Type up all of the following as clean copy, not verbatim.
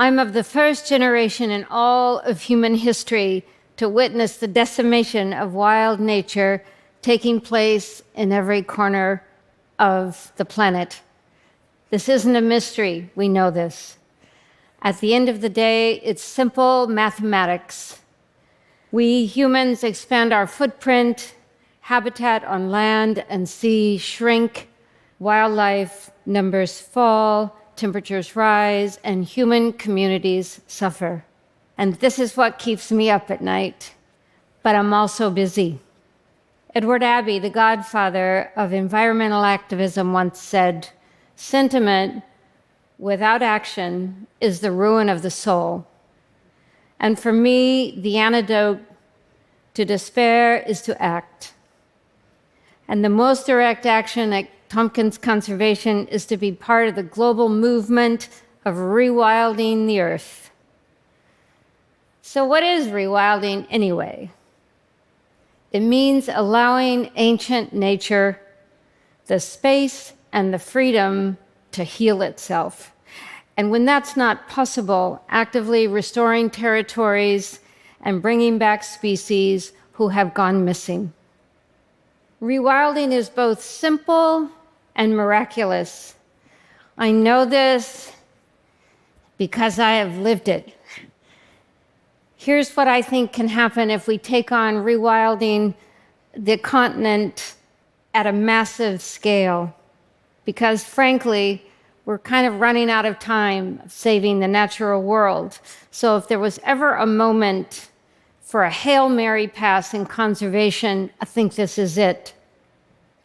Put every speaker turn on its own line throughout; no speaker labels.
I'm of the first generation in all of human history to witness the decimation of wild nature taking place in every corner of the planet. This isn't a mystery, we know this. At the end of the day, it's simple mathematics. We humans expand our footprint, habitat on land and sea shrink, wildlife numbers fall, temperatures rise, and human communities suffer. And this is what keeps me up at night. But I'm also busy. Edward Abbey, the godfather of environmental activism, once said, "Sentiment without action is the ruin of the soul." And for me, the antidote to despair is to act. And the most direct action at Tompkins Conservation is to be part of the global movement of rewilding the earth. So what is rewilding anyway? It means allowing ancient nature the space and the freedom to heal itself. And when that's not possible, actively restoring territories and bringing back species who have gone missing. Rewilding is both simple and miraculous. I know this because I have lived it. Here's what I think can happen if we take on rewilding the continent at a massive scale. Because frankly, we're kind of running out of time saving the natural world. So if there was ever a moment for a Hail Mary pass in conservation, I think this is it.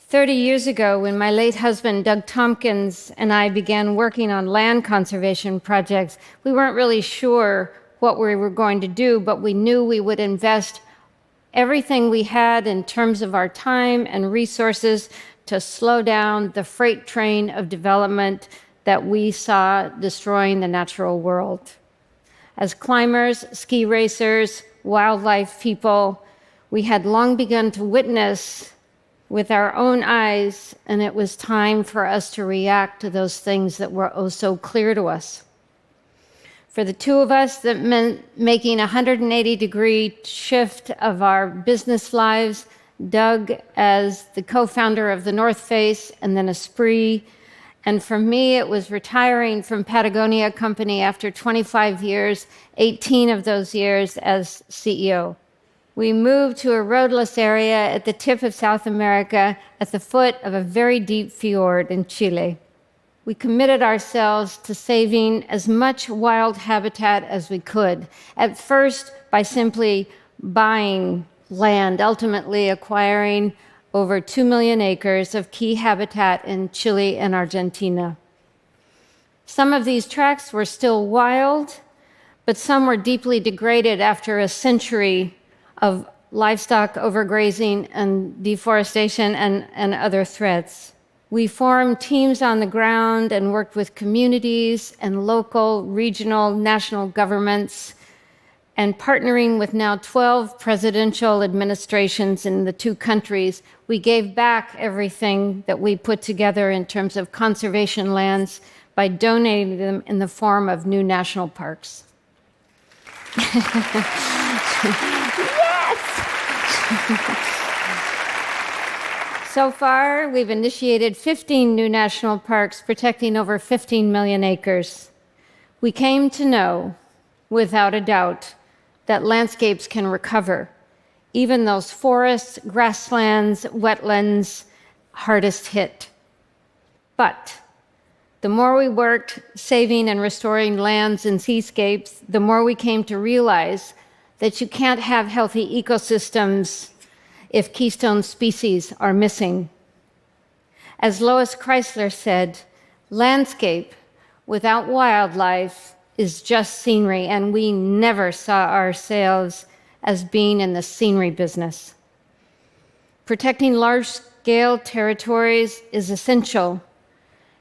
30 years ago, when my late husband, Doug Tompkins, and I began working on land conservation projects, we weren't really sure what we were going to do, but we knew we would invest everything we had in terms of our time and resources to slow down the freight train of development that we saw destroying the natural world. As climbers, ski racers, wildlife people, we had long begun to witness with our own eyes, and it was time for us to react to those things that were oh so clear to us. For the two of us, that meant making a 180-degree shift of our business lives. Doug as the co-founder of the North Face and then Esprit. And for me, it was retiring from Patagonia company after 25 years, 18 of those years as CEO. We moved to a roadless area at the tip of South America at the foot of a very deep fjord in Chile. We committed ourselves to saving as much wild habitat as we could, at first by simply buying land, ultimately acquiring over 2 million acres of key habitat in Chile and Argentina. Some of these tracts were still wild, but some were deeply degraded after a century of livestock overgrazing and deforestation and other threats. We formed teams on the ground and worked with communities and local, regional, national governments, and partnering with now 12 presidential administrations in the two countries, we gave back everything that we put together in terms of conservation lands by donating them in the form of new national parks. Yes! So far, we've initiated 15 new national parks protecting over 15 million acres. We came to know, without a doubt, that landscapes can recover, even those forests, grasslands, wetlands, hardest hit. But the more we worked saving and restoring lands and seascapes, the more we came to realize that you can't have healthy ecosystems if keystone species are missing. As Lois Chrysler said, landscape without wildlife is just scenery, and we never saw ourselves as being in the scenery business. Protecting large-scale territories is essential.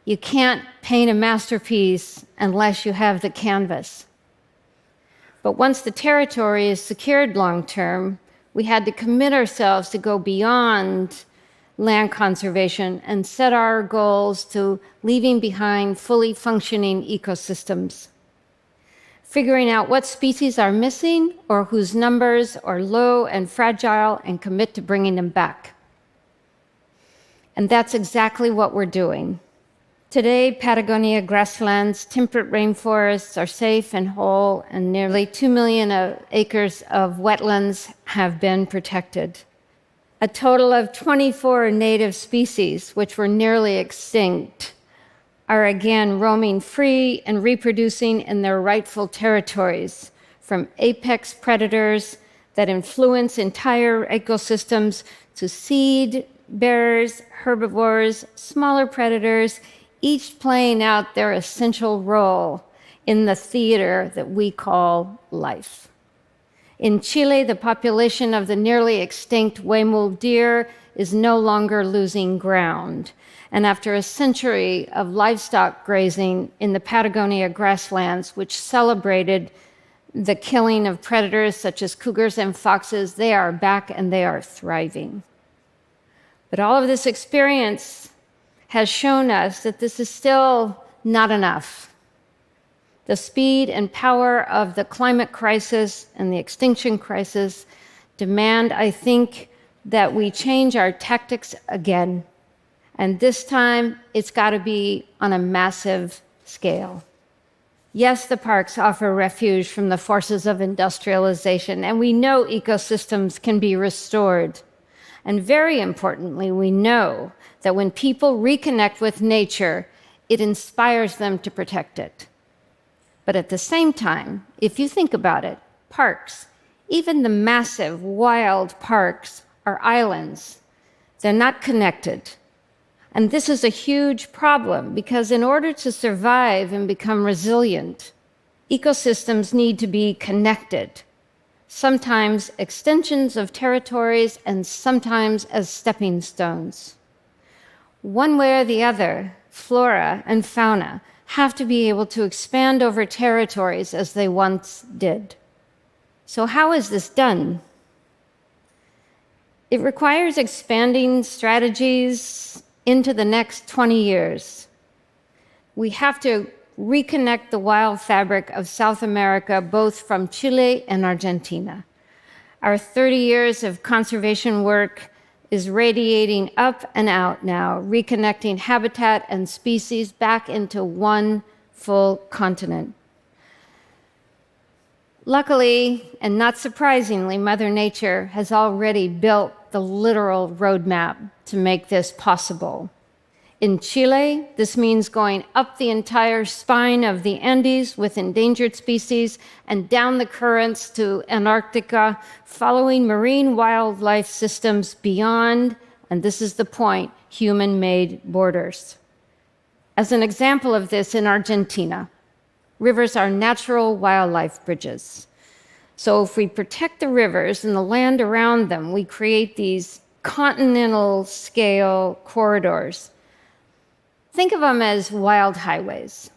You can't paint a masterpiece unless you have the canvas. But once the territory is secured long-term, we had to commit ourselves to go beyond land conservation and set our goals to leaving behind fully functioning ecosystems. figuring out what species are missing or whose numbers are low and fragile and commit to bringing them back. And that's exactly what we're doing. Today, Patagonia grasslands, temperate rainforests are safe and whole, and nearly 2 million acres of wetlands have been protected. A total of 24 native species, which were nearly extinct, are again roaming free and reproducing in their rightful territories, from apex predators that influence entire ecosystems to seed bearers, herbivores, smaller predators, each playing out their essential role in the theater that we call life. In Chile, the population of the nearly extinct huemul deer is no longer losing ground. And after a century of livestock grazing in the Patagonia grasslands, which celebrated the killing of predators such as cougars and foxes, they are back and they are thriving. But all of this experience has shown us that this is still not enough. The speed and power of the climate crisis and the extinction crisis demand, I think, that we change our tactics again. And this time, it's got to be on a massive scale. Yes, the parks offer refuge from the forces of industrialization, and we know ecosystems can be restored. And very importantly, we know that when people reconnect with nature, it inspires them to protect it. But at the same time, if you think about it, parks, even the massive wild parks, are islands. They're not connected. And this is a huge problem because in order to survive and become resilient, ecosystems need to be connected, sometimes extensions of territories and sometimes as stepping stones. One way or the other, flora and fauna have to be able to expand over territories as they once did. So how is this done? It requires expanding strategies into the next 20 years. We have to reconnect the wild fabric of South America, both from Chile and Argentina. Our 30 years of conservation work is radiating up and out now, reconnecting habitat and species back into one full continent. Luckily, and not surprisingly, Mother Nature has already built the literal roadmap to make this possible. In Chile, this means going up the entire spine of the Andes with endangered species and down the currents to Antarctica, following marine wildlife systems beyond, and this is the point, human-made borders. As an example of this, in Argentina, rivers are natural wildlife bridges. So if we protect the rivers and the land around them, we create these continental-scale corridors. Think of them as wild highways.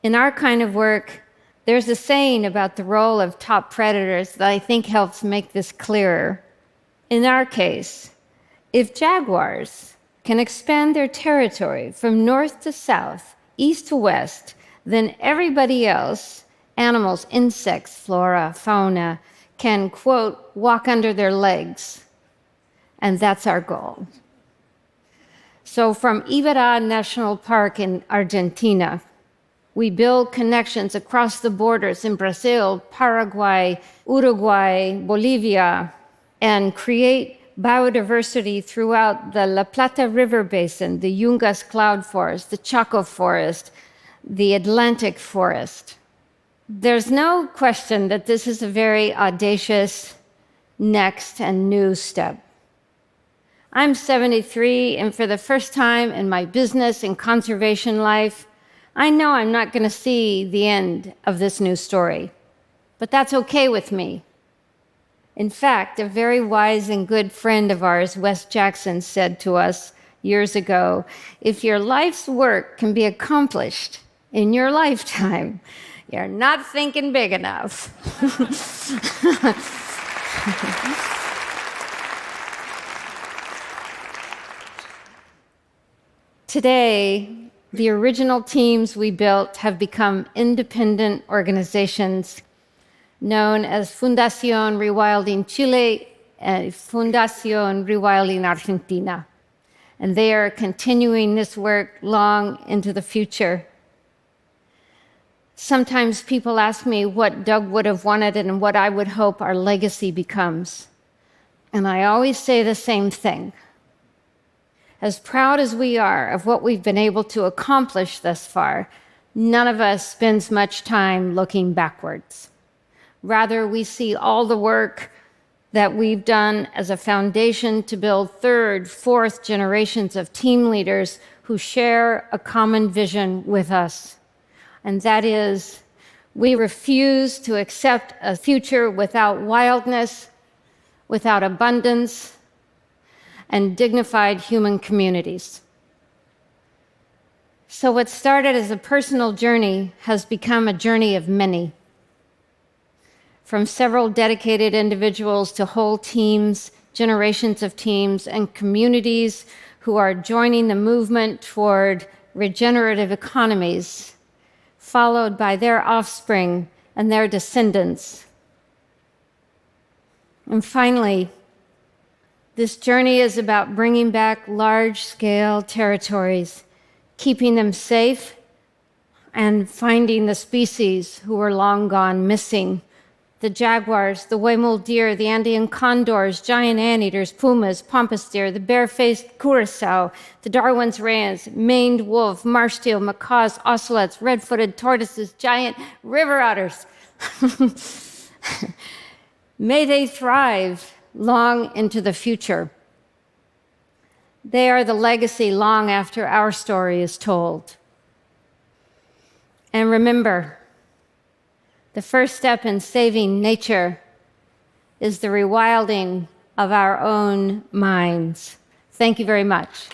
In our kind of work, there's a saying about the role of top predators that I think helps make this clearer. In our case, if jaguars can expand their territory from north to south, east to west, then everybody else, animals, insects, flora, fauna, can, quote, walk under their legs. And that's our goal. So from Iberá National Park in Argentina, we build connections across the borders in Brazil, Paraguay, Uruguay, Bolivia, and create biodiversity throughout the La Plata River Basin, the Yungas cloud forest, the Chaco forest, the Atlantic forest. There's no question that this is a very audacious next and new step. I'm 73, and for the first time in my business and conservation life, I know I'm not going to see the end of this new story. But that's okay with me. In fact, a very wise and good friend of ours, Wes Jackson, said to us years ago, if your life's work can be accomplished in your lifetime, you're not thinking big enough. Today, The original teams we built have become independent organizations known as Fundación Rewilding Chile and Fundación Rewilding Argentina. And they are continuing this work long into the future. Sometimes people ask me what Doug would have wanted and what I would hope our legacy becomes. And I always say the same thing. As proud as we are of what we've been able to accomplish thus far, none of us spends much time looking backwards. Rather, we see all the work that we've done as a foundation to build third, fourth generations of team leaders who share a common vision with us. And that is, we refuse to accept a future without wildness, without abundance, and dignified human communities. So what started as a personal journey has become a journey of many. From several dedicated individuals to whole teams, generations of teams, and communities who are joining the movement toward regenerative economies, followed by their offspring and their descendants. And finally, this journey is about bringing back large-scale territories, keeping them safe, and finding the species who are long gone missing. The jaguars, the Huemul deer, the Andean condors, giant anteaters, pumas, pampas deer, the bare-faced curassow, the Darwin's rams, maned wolf, marsh teal, macaws, ocelots, red-footed tortoises, giant river otters. May they thrive long into the future. They are the legacy long after our story is told. And remember, the first step in saving nature is the rewilding of our own minds. Thank you very much.